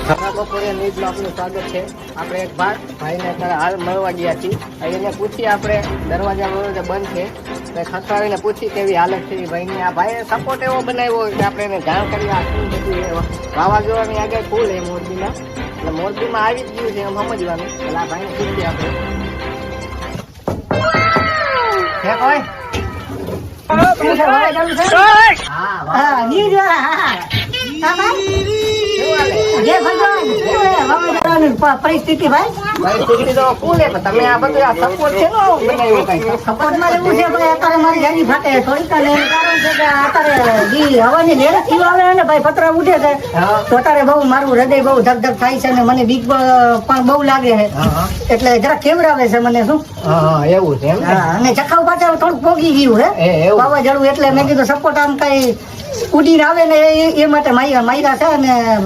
બપોરે ન્યૂઝમાં આપનું સ્વાગત છે. આપણે એક ભાઈને અત્યારે હાલ મળવા ગયા છીએ. એને પૂછીએ આપણે દરવાજા બંધ છે તો ખસવાડીને પૂછી કેવી હાલત છે એ ભાઈની. આ ભાઈએ સપોર્ટ એવો બનાવ્યો કે આપણે એને જાણ કરી આખું બધું વાવાઝોડાની આગળ ફૂલ એ મોરબીમાં, એટલે મોરબીમાં આવી જ ગયું છે એમ સમજવાનું. એટલે આ ભાઈને પૂછીએ આપણે છે કોઈ પરિસ્થિતિ પરિસ્થિતિ તો ફૂલ છે, પણ તમે આ બધું આ સપોર્ટ છે ને બનાવ્યો કઈ સપોર્ટ માં એવું છે ભાઈ, અત્યારે મારી જાડી ફાટે થોડીક અને એનું કારણ છે કે અત્યારે જી હવાની લેર થી આવે ને ભાઈ, પતરા ઉઠે છે તો અત્યારે બહુ મારું હૃદય બહુ ધક ધક થાય છે ને મને બીક પણ બહુ લાગે છે, એટલે જરા કેવડાવે છે મને. શું એવું છે એમ? અને ચખાવ પાછળ થોડુંક પોગી ગયું છે વાવાઝોડું, એટલે મેં કીધું સપોર્ટ આમ કઈ ઉડીને આવે ને એ માટે માર્યા છે. અને